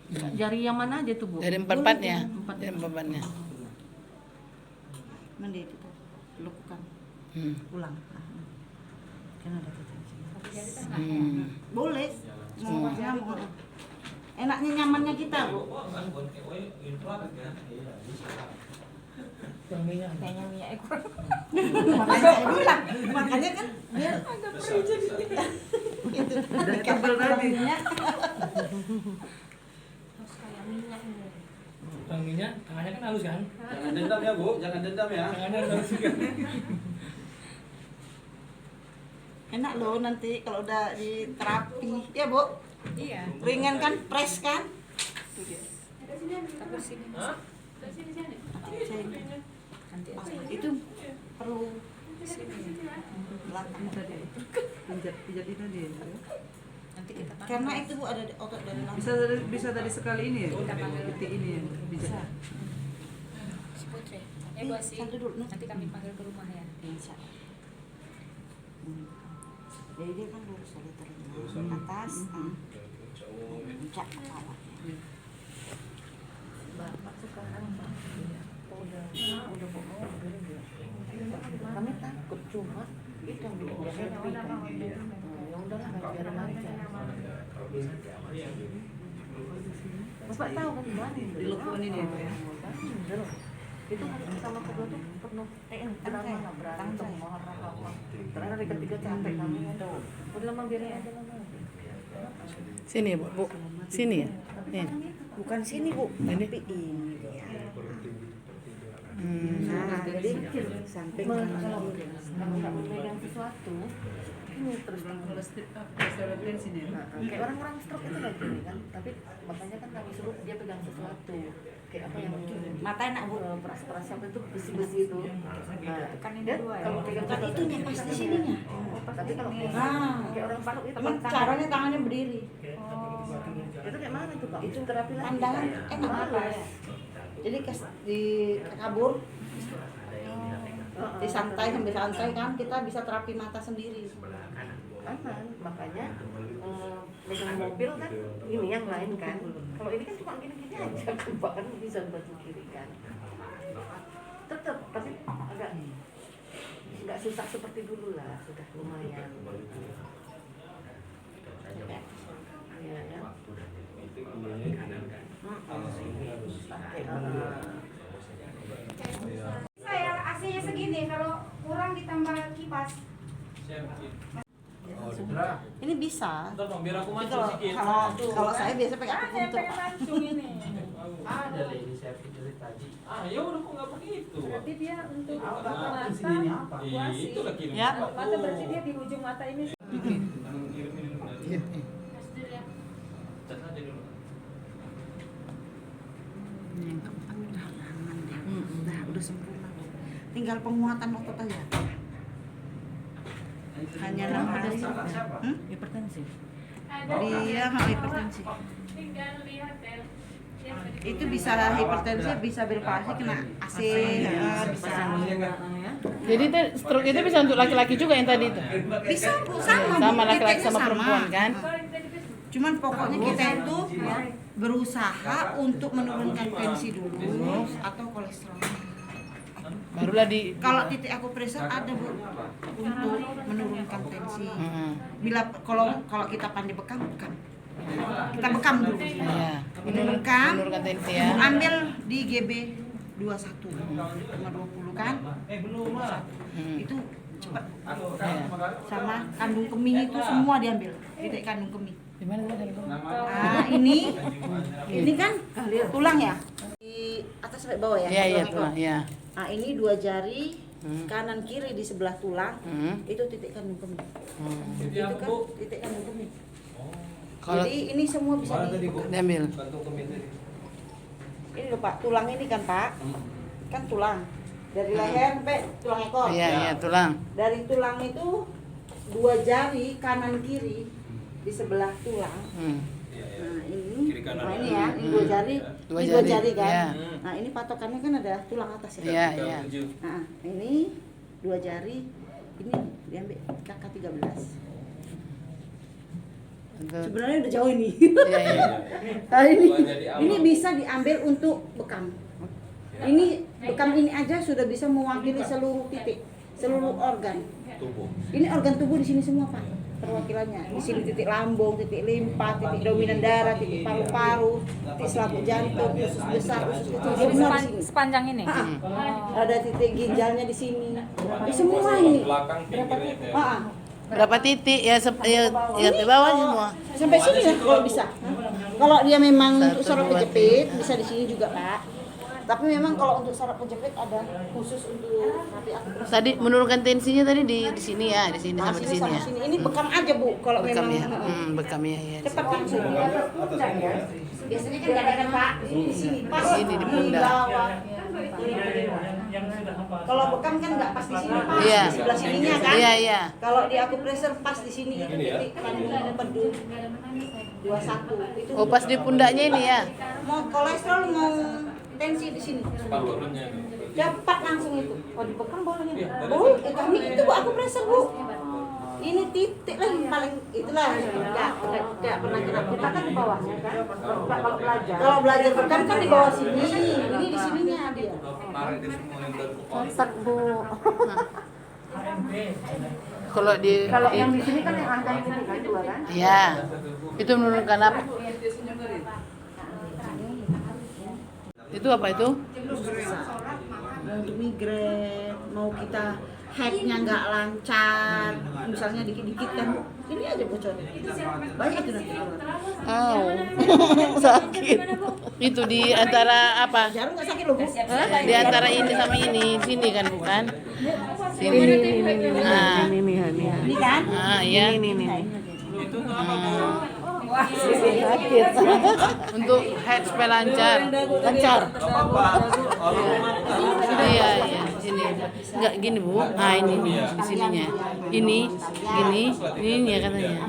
Jari yang mana aja tuh bu? Dari empat-empatnya. Dari empat-empatnya. Mandi itu tuh lukukan ulang. Kan ada titik sini. Boleh. Mau nyaman. Enaknya nyamannya kita, Bu. Oh, kan buat infrared kan? Iya, bisa. Yang minyak. Kayaknya minyak ekor. Makanya saya bilang, makanya kan biar agak perih jadi. Itu Dari tebal tadi. Terus kayak minyak ini. Yang minyak, tangannya kan halus kan? Jangan dendam ya Bu, jangan dendam ya. Tangannya halus juga. Enak loh nanti kalau udah di terapi. Ya, Bu. Iya. Ringan kan, press kan? Takut sini. Nanti aja. Itu perlu belakang. Pijat itu dia. Nanti kita panggil. Karena itu Bu ada otot dari lambung. Bisa dari sekali ini ya. Titik ini ya. Pijat. Si Putri. Bu Asi. Satu dulu. Nanti kami panggil ke rumah ya. Bisa. Jadi dia kan lurus dari telinga atas, puncak kepala. Bapak sekarang Pak, udah bohong kami takut cuma itu yang bikin dia happy kan. Ya udahlah biarin aja. Bapak tahu kan gimana Dilekuin ini ya, Bu, ya? Itu hari pertama kedua tuh penuh drama berantem marah apa. Terakhir hari ketiga capek kami udah lama biarin aja lama. Sini, Bu. Sini ya. Nih. Bukan sini Bu, Ini? tapi ini dia. Nah, jadi samping Kalau kanan kiri. nggak memegang sesuatu ini terus Sini ya. kayak orang-orang stroke itu kayak gini kan, tapi makanya kan kami suruh dia pegang sesuatu kayak apa yang Mata enak Bu. peras-peras apa itu besi-besi itu. Kan ini Dia dua ya. kalau pegang Kan itunya pas di sininya. tapi kalau Nah, kayak orang paru itu teman caranya tangannya berdiri. itu kayak mana tuh Pak? Itu terapi lagi. Pandangan enak apa ya? Jadi di kabur, disantai sambil santai kan kita bisa terapi mata sendiri. Aman, makanya megang mobil kan ini yang lain kan. Kalau ini kan cuma gini-gini aja kan Pak, kan bisa bantu kiri kan. Tetap tapi agak nggak susah seperti dulu lah, sudah lumayan. Iya ya. Saya AC-nya segini, kalau kurang ditambah kipas. Share it. Ini bisa. Bentar dong, biar aku Tapi mancung kalau sedikit. kalau saya biasa pakai akupuntur. mancung ini. Ada lagi servis dari tadi. Ah, ya udah kok nggak pakai itu. Berarti dia untuk mata, Itu lah kirim. Ya. mata berarti dia di ujung mata ini. Kirim ini dulu. Cat aja dulu. Yang keempat udah aman deh. Udah sempurna. tinggal penguatan otot aja. Hanya nama dari Hipertensi. dia hipertensi. Tinggal di hotel. Itu bisa hipertensi, bisa berpasi kena AC, bisa. Jadi itu stroke itu bisa untuk laki-laki juga yang tadi itu. Bisa Bu, sama. Sama Bu. laki-laki Titiknya sama perempuan kan? Cuman pokoknya kita itu berusaha untuk menurunkan tensi dulu atau kolesterol. Barulah di Kalau titik akupresur ada Bu untuk menurunkan tensi. Bila kalau kita pandai bekam, kita bekam dulu. Iya. Menurunkan tensi ya. ambil di GB 21 sama 20 kan. Itu cepat. Sama kandung kemih itu semua diambil. Titik kandung kemih. Di mana tadi? Nah, ini kan tulang ya. Di atas sampai bawah ya. Iya, ekor. tulang, iya. Nah, ini 2 jari kanan kiri di sebelah tulang. Itu titik kandung kemih. Itu kan titik kandung kemih. Kalau Jadi ini semua bisa diambil. Ini loh Pak, tulang ini kan Pak. Kan tulang. Dari leher sampai tulang ekor. Iya, tulang. Dari tulang itu 2 jari kanan kiri di sebelah tulang. Nah ini, ini ya, ini 2 jari, Dua ini 2 jari, jari kan. iya. Nah ini patokannya kan ada tulang atas ya. Iya, iya. Nah ini 2 jari, ini diambil kakak 13. Sebenarnya udah jauh ini. Iya, iya. Nah, ini bisa diambil untuk bekam. Ini bekam ini aja sudah bisa mewakili seluruh titik, seluruh organ. Ini organ tubuh di sini semua Pak, perwakilannya. Di sini titik lambung, titik limpa, titik dominan darah, titik paru-paru, titik selaput jantung, usus besar, usus kecil. Semua di sini. Sepanjang ini. Ada titik ginjalnya di sini. Di semua ini. Berapa titik ya di bawah semua. Sampai sini ya kalau bisa. Kalau dia memang untuk saraf kejepit bisa di sini juga Pak. Tapi memang kalau untuk saraf kejepit ada khusus untuk nanti aku. Tadi menurunkan tensinya tadi di sini ya, di sini sama di sini ya. Sini. Ini bekam aja Bu kalau Bekam memang. ya. Bekam ya. Cepat langsung. Biasanya kan ada Pak di sini pas Di sini, di pundak. bawah. Kalau bekam kan nggak pas di sini Pak, Iya. di sebelah sininya kan. Iya, iya. Kalau di akupresur pas di sini itu titik kandung empedu 21 itu. Oh, pas di pundaknya ini ya. Mau kolesterol mau tensi di sini. Cepat langsung itu. Oh di bekam boleh ya? Boleh. Kami itu Bu akupresur Bu. Ini titik lah yang paling itulah nggak pernah kena kita kan di bawahnya kan. Kalau belajar. Kalau belajar bekam kan di bawah sini. Ini di sininya dia. Cepat Bu. Kalau yang di sini kan yang angka ini kan 2 kan? Iya. Itu menurunkan apa? Itu apa itu? Mau untuk migrain, mau kita headnya nggak lancar, misalnya dikit-dikit kan, ini aja bocor. Banyak itu nanti. Sakit. Itu di antara apa? Jarum nggak sakit loh Bu. Di antara ini sama ini, sini kan bukan? Sini. Ini kan? Ah, iya. Itu apa? Sakit. Untuk head supaya lancar. Iya, iya. Sini. Enggak gini, Bu. Ah, ini di sininya. Ini ini ya katanya.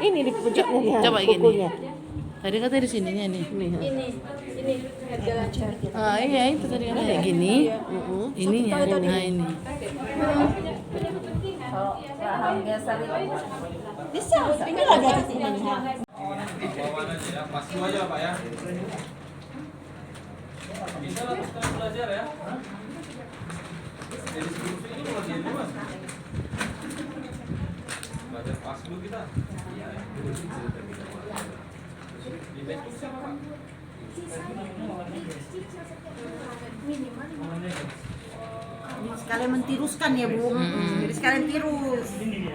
Ini di puncaknya. Coba gini. Tadi kata di sininya nih. Ah, iya itu tadi katanya gini. Ininya. Nah, ini. Bisa. Ini lagi aja sini. Bawaan aja ya, pas dulu aja Pak ya. Bisa lah sekarang belajar ya. Jadi sebelum ini belajar dulu Mas. Belajar pas dulu kita. Di Facebook siapa Pak? Sekalian mentiruskan ya Bu. Jadi sekalian tirus. Ini.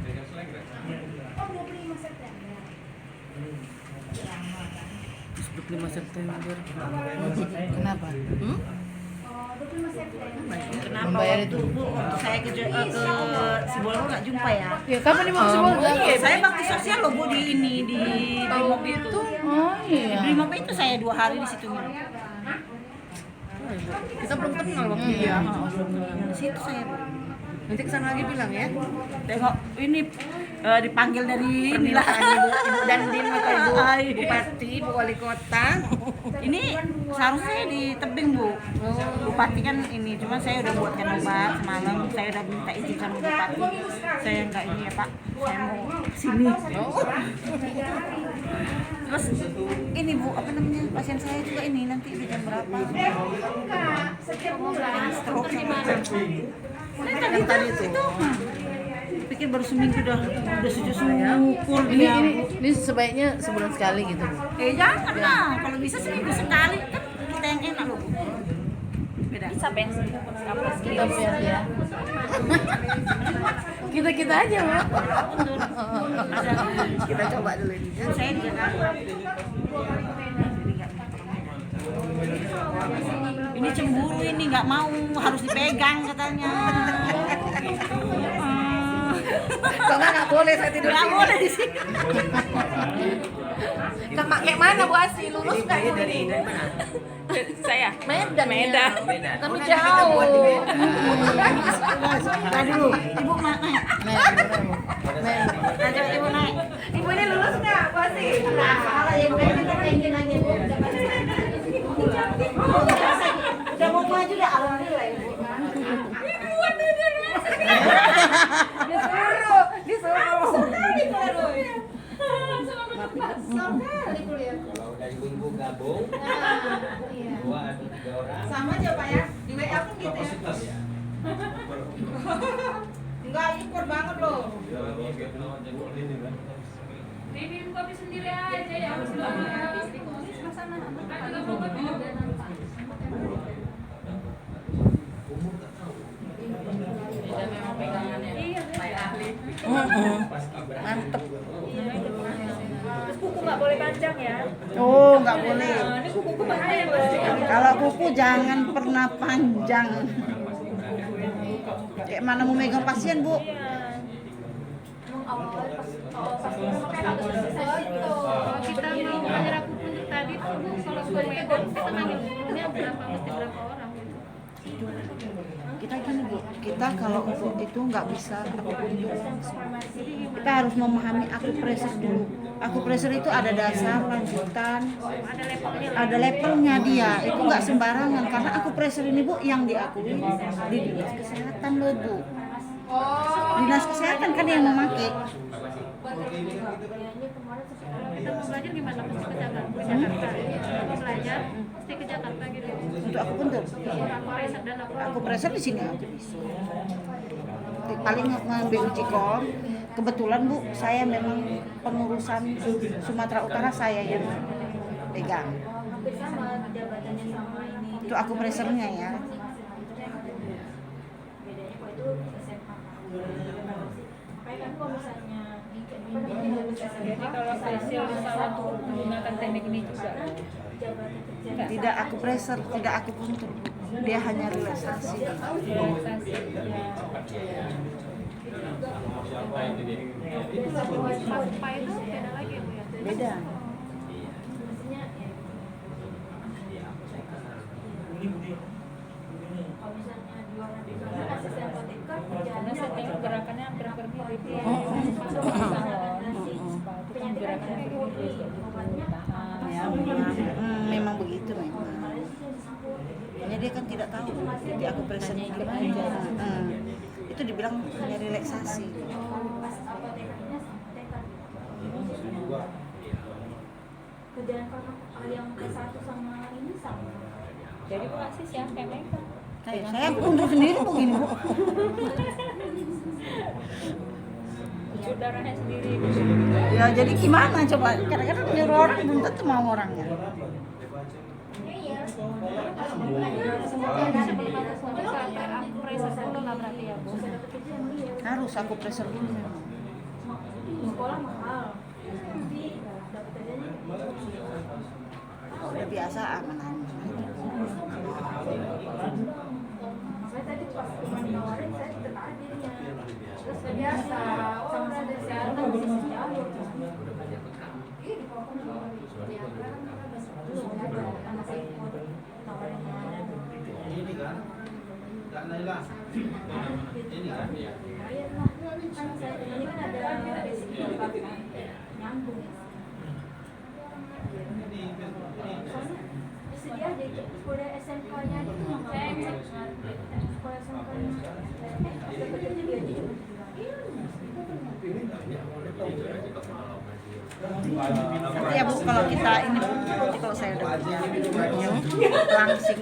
Pegang selengket. 25 September. Kenapa? Membayar itu. Bu, waktu saya ke Sibolga nggak jumpa ya. Ya kapan nih mau Sibolga? Iya, saya bakti sosial loh Bu di Brimob itu. Oh iya. Di Brimob itu saya 2 hari di situ. Kita belum kenal waktu dia. Di situ saya Bu. Nanti kesana lagi bilang ya. Tengok ini dipanggil dari inilah Ibu Dandin atau Ibu Bupati, Ibu Wali Kota. ini seharusnya di tebing Bu. Bupati kan ini, cuma saya udah buatkan obat semalam. Saya udah minta izin sama Bupati. Saya nggak ini ya Pak, saya mau sini. Terus ini Bu, apa namanya, pasien saya juga ini nanti di jam berapa? Stroke Saya tadi itu. Pikir baru seminggu udah sujud syukur dia. Ini sebaiknya sebulan sekali gitu. Jangan lah, kalau bisa seminggu sekali kan kita yang enak loh. Beda. Bisa pensi. Kita biar ya. Kita aja, Mbak. Kita coba dulu ini. Saya di Jakarta. Ini cemburu ini, nggak mau, harus dipegang katanya. Karena nggak boleh saya tidur Nggak sini. boleh di sini. Kayak mana Bu Asi? Lulus nggak Bu? Dari mana? Saya. Medan. Medan. Tapi jauh. Nah dulu, Ibu naik. Nah, coba Ibu naik. Ibu ini lulus nggak Bu Asi? Nah, kalau Ibu ini nanya Bu. Udah mau maju dah, alhamdulillah Ibu. Disuruh. Kalau dari ibu gabung, 2 atau 3 orang. Sama aja Pak ya. Di WA pun gitu ya. Kapasitas. Enggak impor banget loh. Minum kopi sendiri aja ya. Mantep. Terus kuku nggak boleh panjang ya. Oh, nggak boleh. Ini kuku bahaya loh. Kalau kuku jangan pernah panjang. Kayak mana mau megang pasien Bu? Kita mau belajar aku untuk tadi tuh Bu, kalau sudah megang kita ngambil ini berapa mesti berapa orang. Kita gini Bu, kita kalau untuk itu nggak bisa akupuntur. Kita harus memahami akupressure dulu. Akupressure itu ada dasar, lanjutan, ada levelnya dia. Itu nggak sembarangan karena akupressure ini Bu yang diakui di dinas kesehatan loh Bu. Dinas kesehatan kan yang memakai. Kita mau belajar gimana? Mesti ke Jakarta. Mau belajar mesti ke Jakarta gitu. Untuk akupuntur, Akupressure dan akupressure di sini aja bisa. Paling ngambil uji kom. Kebetulan Bu, saya memang pengurusan Sumatera Utara saya yang pegang. Hampir sama jabatannya sama ini. Itu akupressernya ya. Bedanya kok itu SMA. Makanya kan kalau misalnya Jadi kalau facial di salon tuh menggunakan teknik ini juga. Tidak akupressor, tidak akupuntur. Dia hanya relaksasi. Spa itu beda lagi ya Bu ya. Beda. kalau misalnya di luar negeri kan asisten potik kan Karena saya tengok gerakannya hampir-hampir mirip. masuk ke salon Spa itu kan penyakit gerakannya mirip. obatnya Ya, memang begitu memang. Hanya dia kan tidak tahu jadi akupressernya gimana. Itu dibilang hanya relaksasi. kerjaan kamu yang ke-1 sama ini sama. Jadi Bu Asis yang kayak mereka. Saya akupuntur sendiri begini Bu. Ucur darahnya sendiri. Ya jadi gimana coba? Kadang-kadang nyuruh orang belum tentu mau orangnya. Iya. Untuk sampai akupressure dulu nggak berarti ya Bu. Harus akupressor dulu memang. Sekolah mahal. Tapi dapat kerjanya Udah biasa aman-aman. makanya tadi pas Ini kan, Kak Naila. Ini kan. Nanti ya Bu, kalau kita ini Bu, nanti kalau saya udah langsing.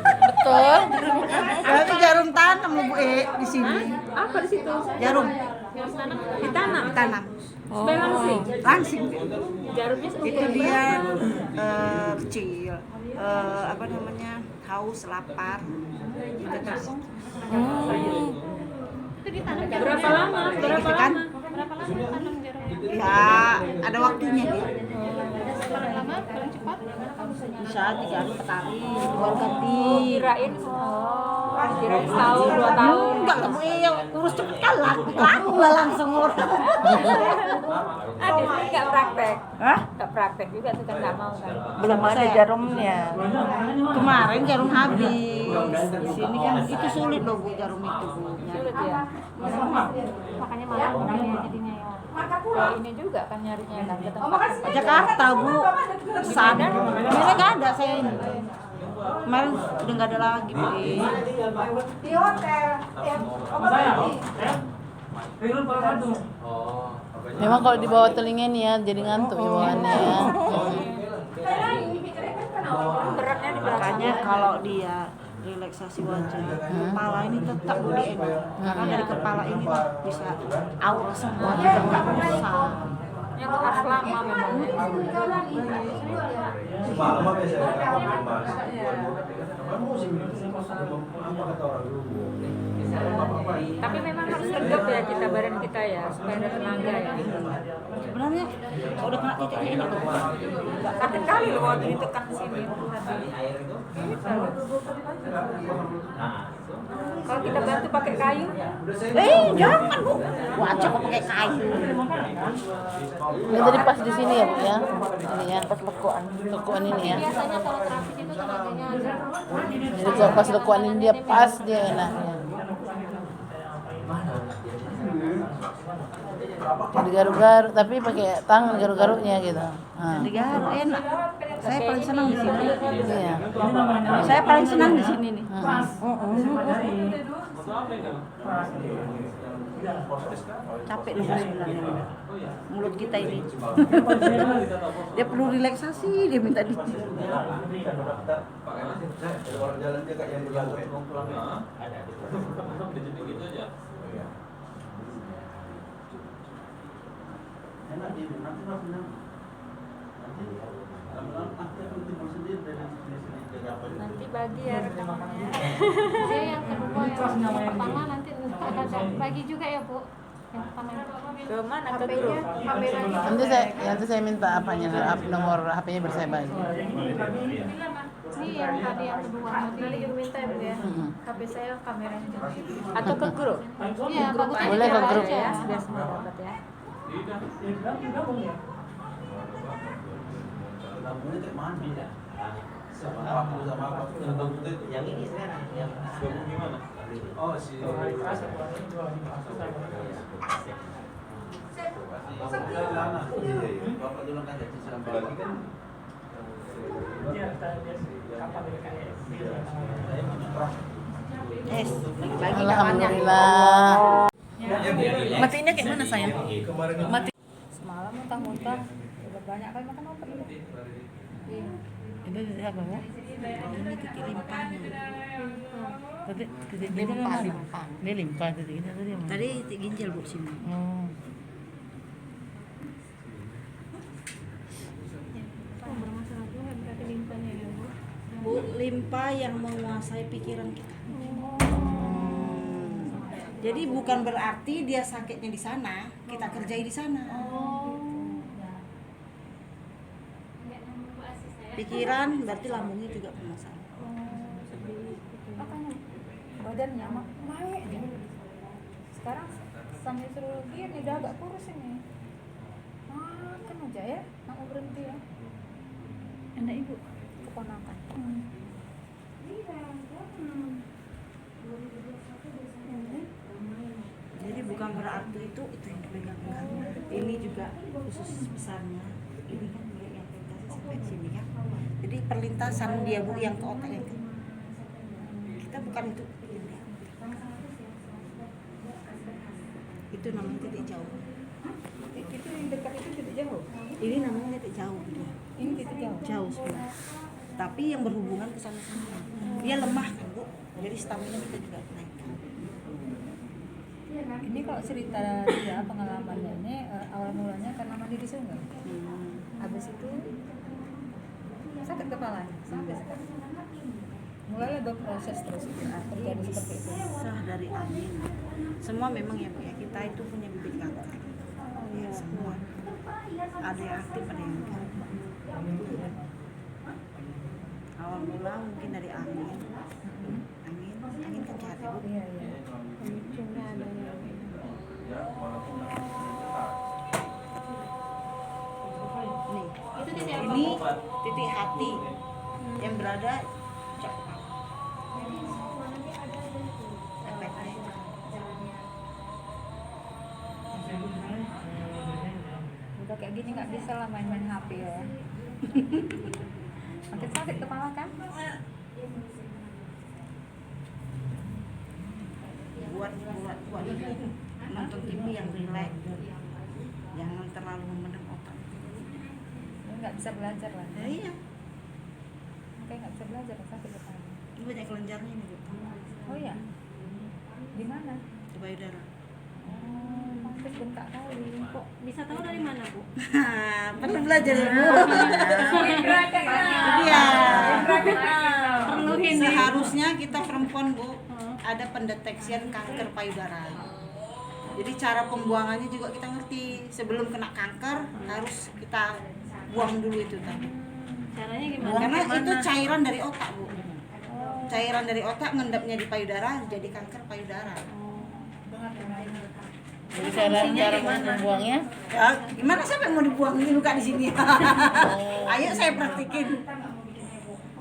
Betul. Berarti jarum tanam Bu di sini. Apa di situ? Jarum Ditanam. tanam. Supaya langsing. Langsing. Jarumnya Itu dia kecil. Apa namanya? Haus, lapar. Itu kasih. Itu ditanam Berapa lama? Gitu kan? Berapa lama tanam jarum? Ya, ada waktunya dia. Paling lama, paling cepat. Bisa 3 hari petari, luar ganti. Kirain setahun 2 tahun. Enggak lah Bu, yang urus cepet kan laku lah langsung urus. Ada nggak praktek? Hah? Nggak praktek juga tuh kan nggak mau kan? Belum ada jarumnya. Kemarin jarum habis. Di sini kan itu sulit loh Bu, jarum itu Bu. Sulit ya. Makanya malah ya jadinya ya. Kalau ini juga kan nyarinya kan ke tempat. Jakarta Bu, sana. Kemarin nggak ada saya ini. Kemarin udah nggak ada lagi Bu. Di hotel. Memang kalau di bawah telinga nih ya jadi ngantuk ya bawaannya ya. Beratnya di belakang. Makanya kalau dia relaksasi wajah, kepala ini tetap Bu enak. Karena dari kepala ini bisa aura semua nggak usah. Yang harus lama memang. Semalam apa biasanya kamu Mas? Kamu musim apa kata orang dulu? Tapi memang harus tegap ya kita badan kita ya supaya ada tenaga ya. Sebenarnya kalau udah kena titiknya enak tuh. Sakit kali loh waktu ditekan sini. Kalau kita bantu pakai kayu, Jangan Bu. Wajah kok pakai kayu. Ini tadi pas di sini ya Bu ya. Ini ya pas lekuan. Lekuan ini ya. Biasanya kalau terapi itu tenaganya ada. Jadi kalau pas lekuan ini dia pas dia enaknya. Jadi garuk-garuk tapi pakai tangan garuk-garuknya gitu. Nah. Digaruk enak. Saya paling senang di sini. Iya. Saya paling senang di sini nih. Capek loh sebenarnya mulut kita ini. Dia perlu relaksasi, dia minta di. Orang jalan dia kayak yang berlalu. Gitu aja. Enak dia nanti nanti nanti bagi ya rekamannya. Dia yang kedua yang pertama nanti ada bagi juga ya Bu. Yang pertama Ke mana ke grup? kameranya. Nanti saya minta apanya nomor HP-nya biar saya bagi. Ini yang tadi yang kedua Nanti tadi. ibu minta ya Bu ya. Mm-mm. HP saya kameranya. Atau ke grup? Iya, bagusnya Boleh di ke bawah grup aja. Ya, biar semua dapat ya. Lampunya kayak mandi ya. Sama apa sama apa? Yang ini sekarang yang Gabung gimana? Oh si. Bapak dulu kan jadi serang bagi kan. Bagi-bagi Alhamdulillah. Matinya kayak mana sayang? Mati. Semalam muntah-muntah. Udah banyak kali makan obat. Itu siapa Bu? Ini titik limpahnya. Titik Limpah. Ini limpah titik ini tadi yang mana? Tadi titik ginjal Bu sini. Oh. Bermasalah juga berarti limpahnya ya Bu. Bu, limpa yang menguasai pikiran kita. Jadi bukan berarti dia sakitnya di sana, kita kerjai di sana. Pikiran berarti lambungnya juga bermasalah. Makanya badannya naik dia. Sekarang sambil suruh gini udah agak kurus ini. keponakan aja ya, nggak mau berhenti ya. Anak ibu. Keponakan. Jadi bukan berarti itu yang dipegang. Ini juga khusus besarnya. Ini kan milik yang perlintasan sampai sini kan. Jadi perlintasan dia Bu yang ke otak yang ke. Kita bukan itu. Itu namanya titik jauh. Itu yang dekat itu titik jauh. Ini namanya titik jauh dia. Ini titik jauh. Jauh sebenarnya. Tapi yang berhubungan ke sana-sana. Dia lemah kan Bu. Jadi stamina kita juga naikkan. Ini kalau cerita dia pengalamannya ini awal mulanya karena mandi di sungai. Habis itu sakit kepalanya sampai sekarang. Mulailah berproses terus itu terjadi seperti itu. Sah dari angin. Semua memang ya Bu ya, kita itu punya bibit kanker. Ya, semua. Ada yang aktif, ada yang enggak. Awal mula mungkin dari angin. Angin kan jahat ya Bu. Iya, iya. Nih, ini titik hati yang berada cakep. Efeknya. Udah kayak gini nggak bisa lah main-main HP ya. Makin sakit kepala kan? buat nonton TV yang relax, jangan terlalu memendam otak. Nggak bisa belajar lah. Ya, iya, Kayak nggak bisa belajar sakit kepala. ini banyak kelenjarnya ini Bu. Oh iya. Di mana? Di payudara. Oh, pantes bengkak kali. Kok bisa tahu dari mana, Bu? Perlu belajar ya Bu. Iya. Seharusnya kita perempuan Bu ada pendeteksian kanker payudara. Jadi cara pembuangannya juga kita ngerti. Sebelum kena kanker harus kita buang dulu itu tadi. Caranya gimana? Karena itu cairan dari otak Bu. Cairan dari otak ngendapnya di payudara jadi kanker payudara. Jadi cara membuangnya Ya, gimana siapa yang mau dibuang ini buka di sini? Ayo saya praktikin.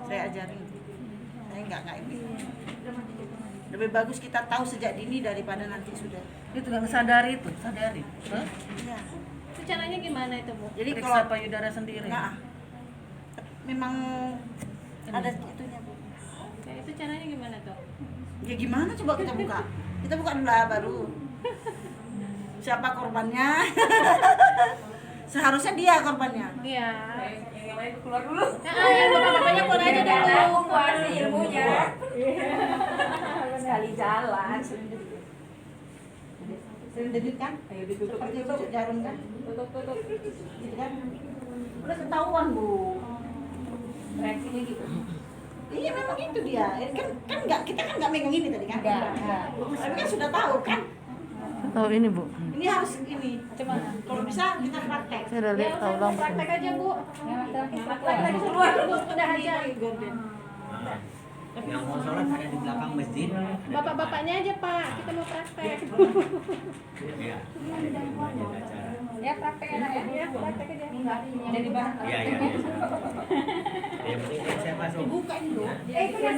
Saya ajarin. Saya enggak ini. Lebih bagus kita tahu sejak dini daripada nanti sudah. Itu nggak sadari itu, sadari. Iya. Itu caranya gimana itu, Bu? Jadi Periksa kalau payudara sendiri. Nah, memang ada itunya Bu. Ya, itu caranya gimana tuh? Ya gimana coba kita buka? Kita buka dulu lah baru. Siapa korbannya? Seharusnya dia korbannya. Iya. Yang lain keluar dulu. Nah, yang bapak-bapaknya keluar aja dulu. Kuasi ilmunya. Sekali jalan. Sering dedit kan? Ayo ditutup seperti tusuk jarum kan? Tutup. Gitu kan? Udah ketahuan Bu. Reaksinya gitu. Iya memang itu dia. Kan enggak, kita kan enggak megang ini tadi kan? Enggak. Tapi kan sudah tahu kan? oh ini Bu. Ini harus ini. Cuman Kalau bisa kita praktek. Saya udah lihat tahu langsung. Praktek aja, Bu. yang laki-laki Praktek keluar dulu, udah aja. Nah, yang mau sholat ada di belakang masjid. ada Bapak-bapaknya aja, Pak. Kita mau praktek. tempat. Iya. Ada di rumahnya ada acara. ya praktek enak ya. Ya, praktek aja. Jadi bahan. Iya, iya, biasa. Yang penting saya masuk. Buka ini loh. Itu kan